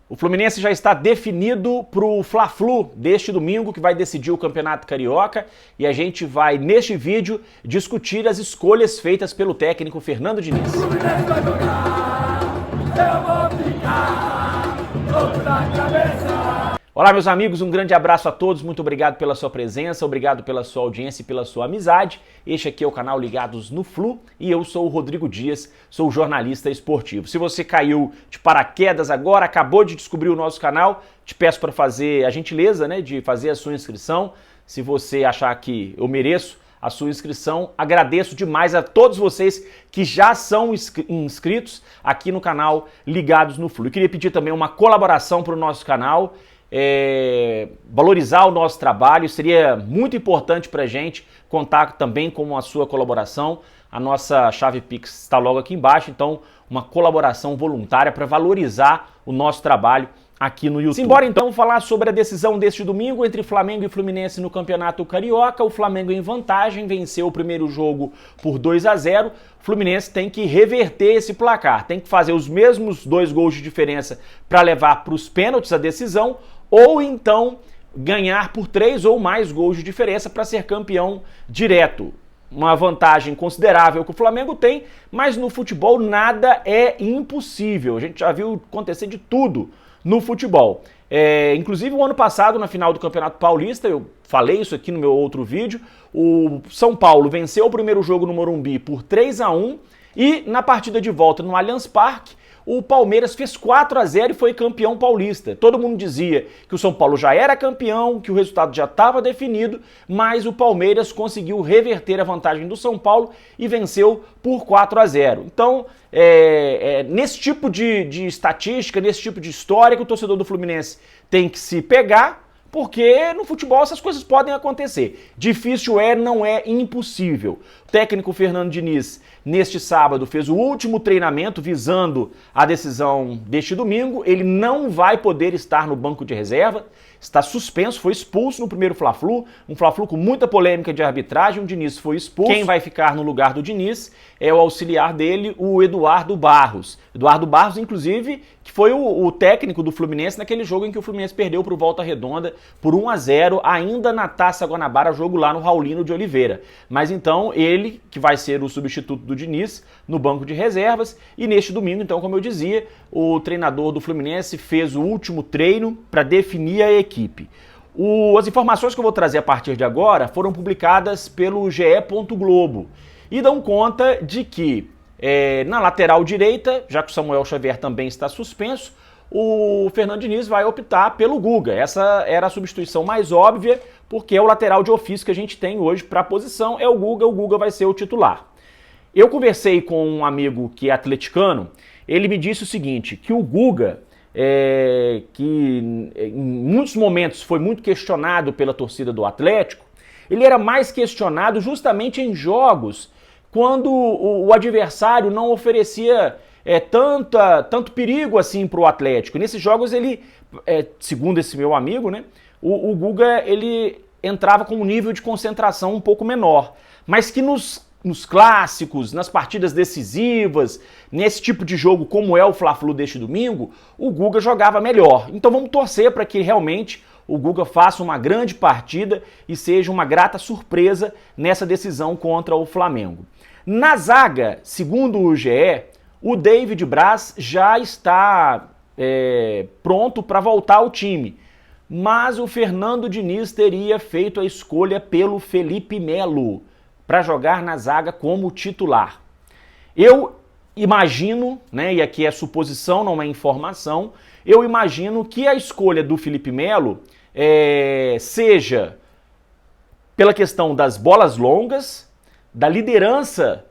O Fluminense já está definido para o Fla-Flu deste domingo, que vai decidir o Campeonato Carioca, e a gente vai, neste vídeo, discutir as escolhas feitas pelo técnico Fernando Diniz. O Fluminense vai jogar, eu vou ficar, louco na cabeça. Olá, meus amigos, um grande abraço a todos, muito obrigado pela sua presença, obrigado pela sua audiência e pela sua amizade. Este aqui é o canal Ligados no Flu e eu sou o Rodrigo Dias, sou jornalista esportivo. Se você caiu de paraquedas agora, acabou de descobrir o nosso canal, te peço para fazer a gentileza, de fazer a sua inscrição. Se você achar que eu mereço a sua inscrição, agradeço demais a todos vocês que já são inscritos aqui no canal Ligados no Flu. Eu queria pedir também uma colaboração para o nosso canal, valorizar o nosso trabalho, seria muito importante para a gente contar também com a sua colaboração. A nossa chave Pix está logo aqui embaixo, então uma colaboração voluntária para valorizar o nosso trabalho aqui no YouTube. Simbora então falar sobre a decisão deste domingo entre Flamengo e Fluminense no Campeonato Carioca. O Flamengo em vantagem, venceu o primeiro jogo por 2-0. O Fluminense tem que reverter esse placar, tem que fazer os mesmos 2 gols de diferença para levar para os pênaltis a decisão, ou então ganhar por 3 ou mais gols de diferença para ser campeão direto. Uma vantagem considerável que o Flamengo tem, mas no futebol nada é impossível. A gente já viu acontecer de tudo no futebol. Inclusive o ano passado, na final do Campeonato Paulista, eu falei isso aqui no meu outro vídeo, o São Paulo venceu o primeiro jogo no Morumbi por 3-1 e na partida de volta no Allianz Parque, o Palmeiras fez 4-0 e foi campeão paulista. Todo mundo dizia que o São Paulo já era campeão, que o resultado já estava definido, mas o Palmeiras conseguiu reverter a vantagem do São Paulo e venceu por 4-0. Então, nesse tipo de estatística, nesse tipo de história que o torcedor do Fluminense tem que se pegar, porque no futebol essas coisas podem acontecer. Difícil não é impossível. O técnico Fernando Diniz, neste sábado, fez o último treinamento visando a decisão deste domingo. Ele não vai poder estar no banco de reserva, está suspenso, foi expulso no primeiro Fla-Flu, um Fla-Flu com muita polêmica de arbitragem, o Diniz foi expulso. Quem vai ficar no lugar do Diniz é o auxiliar dele, o Eduardo Barros. Eduardo Barros, inclusive, que foi o técnico do Fluminense naquele jogo em que o Fluminense perdeu para o Volta Redonda por 1-0, ainda na Taça Guanabara, jogo lá no Raulino de Oliveira. Mas então ele, que vai ser o substituto do Diniz no banco de reservas, e neste domingo, então, como eu dizia, o treinador do Fluminense fez o último treino para definir a equipe. As informações que eu vou trazer a partir de agora foram publicadas pelo GE. Globo e dão conta de que na lateral direita, já que o Samuel Xavier também está suspenso, o Fernando Diniz vai optar pelo Guga. Essa era a substituição mais óbvia, porque é o lateral de ofício que a gente tem hoje para a posição, é o Guga vai ser o titular. Eu conversei com um amigo que é atleticano, ele me disse o seguinte, que o Guga, que em muitos momentos foi muito questionado pela torcida do Atlético, ele era mais questionado justamente em jogos quando o adversário não oferecia tanto perigo assim para o Atlético. Nesses jogos ele, segundo esse meu amigo, o Guga ele entrava com um nível de concentração um pouco menor, mas que nos clássicos, nas partidas decisivas, nesse tipo de jogo como é o Fla-Flu deste domingo, o Guga jogava melhor. Então vamos torcer para que realmente o Guga faça uma grande partida e seja uma grata surpresa nessa decisão contra o Flamengo. Na zaga, segundo o GE, o David Braz já está pronto para voltar ao time, mas o Fernando Diniz teria feito a escolha pelo Felipe Melo para jogar na zaga como titular. Eu imagino, e aqui é suposição, não é informação, eu imagino que a escolha do Felipe Melo seja pela questão das bolas longas, da liderança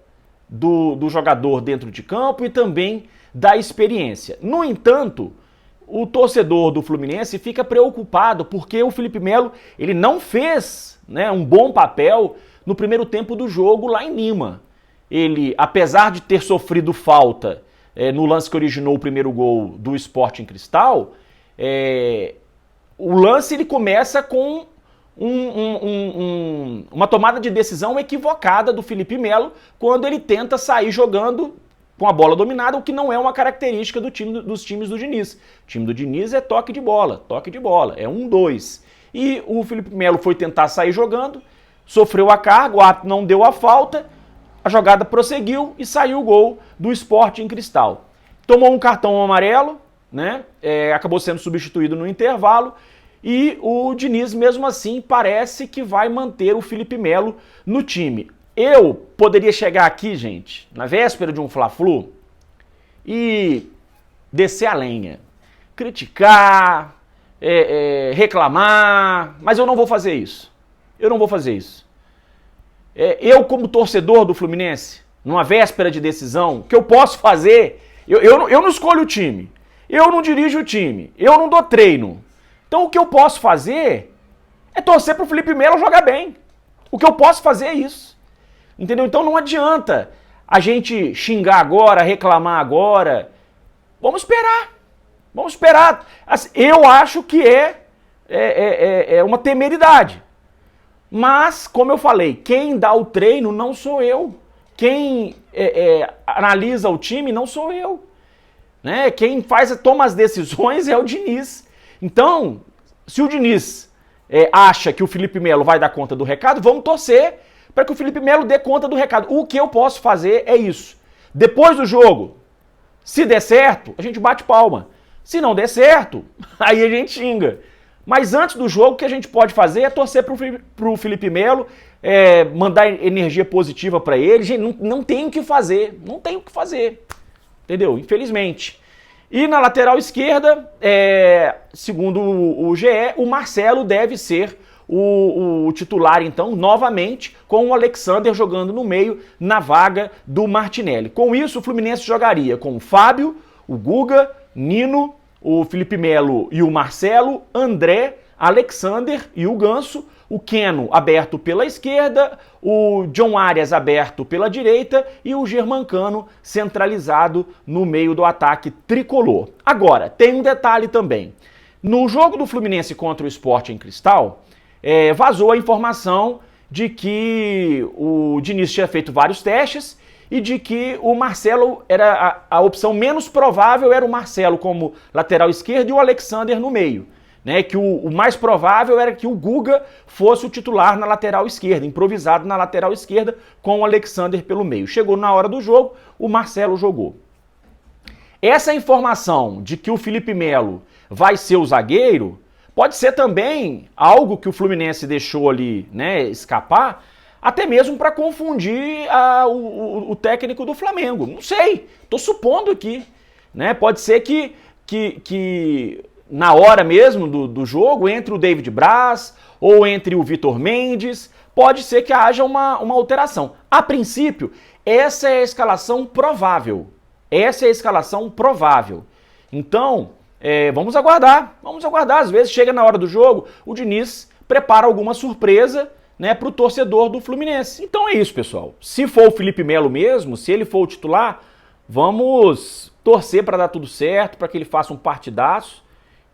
do jogador dentro de campo e também da experiência. No entanto, o torcedor do Fluminense fica preocupado porque o Felipe Melo ele não fez um bom papel no primeiro tempo do jogo lá em Lima. Ele, apesar de ter sofrido falta no lance que originou o primeiro gol do Sporting Cristal, o lance ele começa com uma tomada de decisão equivocada do Felipe Melo quando ele tenta sair jogando com a bola dominada, o que não é uma característica dos times do Diniz. O time do Diniz é toque de bola, é 1-2. E o Felipe Melo foi tentar sair jogando, sofreu a carga, o árbitro não deu a falta, a jogada prosseguiu e saiu o gol do Sporting Cristal. Tomou um cartão amarelo, né? Acabou sendo substituído no intervalo, e o Diniz, mesmo assim, parece que vai manter o Felipe Melo no time. Eu poderia chegar aqui, gente, na véspera de um Fla-Flu, e descer a lenha, criticar, reclamar, mas eu não vou fazer isso. Eu, como torcedor do Fluminense, numa véspera de decisão, o que eu posso fazer, eu não escolho o time, eu não dirijo o time, eu não dou treino. Então o que eu posso fazer é torcer pro Felipe Melo jogar bem. O que eu posso fazer é isso. Entendeu? Então não adianta a gente xingar agora, reclamar agora. Vamos esperar. Assim, eu acho que é uma temeridade. Mas, como eu falei, quem dá o treino não sou eu. Quem analisa o time não sou eu. Né? Quem toma as decisões é o Diniz. Então, se o Diniz acha que o Felipe Melo vai dar conta do recado, vamos torcer para que o Felipe Melo dê conta do recado. O que eu posso fazer é isso. Depois do jogo, se der certo, a gente bate palma. Se não der certo, aí a gente xinga. Mas antes do jogo, o que a gente pode fazer é torcer pro Felipe Melo, mandar energia positiva para ele. Gente, não tem o que fazer. Entendeu? Infelizmente. E na lateral esquerda, segundo o GE, o Marcelo deve ser o titular, então, novamente, com o Alexander jogando no meio, na vaga do Martinelli. Com isso, o Fluminense jogaria com o Fábio, o Guga, Nino, o Felipe Melo e o Marcelo, André, Alexander e o Ganso, o Keno aberto pela esquerda, o John Arias aberto pela direita e o Germancano centralizado no meio do ataque tricolor. Agora, tem um detalhe também. No jogo do Fluminense contra o Sporting Cristal, vazou a informação de que o Diniz tinha feito vários testes e de que o Marcelo era a opção menos provável, era o Marcelo como lateral esquerdo e o Alexander no meio. Né, que o mais provável era que o Guga fosse o titular na lateral esquerda, improvisado na lateral esquerda com o Alexander pelo meio. Chegou na hora do jogo, o Marcelo jogou. Essa informação de que o Felipe Melo vai ser o zagueiro pode ser também algo que o Fluminense deixou ali, né, escapar, até mesmo para confundir o técnico do Flamengo. Não sei, estou supondo aqui. Né? Pode ser que na hora mesmo do jogo, entre o David Braz ou entre o Vitor Mendes, pode ser que haja uma alteração. A princípio, essa é a escalação provável. Então, vamos aguardar. Às vezes chega na hora do jogo, o Diniz prepara alguma surpresa, né, para o torcedor do Fluminense. Então é isso, pessoal. Se for o Felipe Melo mesmo, se ele for o titular, vamos torcer para dar tudo certo, para que ele faça um partidaço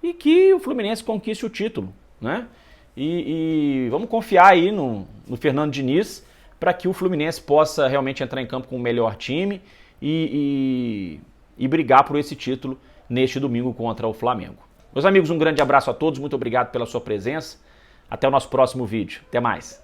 e que o Fluminense conquiste o título, né? E vamos confiar aí no Fernando Diniz para que o Fluminense possa realmente entrar em campo com o melhor time e brigar por esse título neste domingo contra o Flamengo. Meus amigos, um grande abraço a todos, muito obrigado pela sua presença. Até o nosso próximo vídeo. Até mais.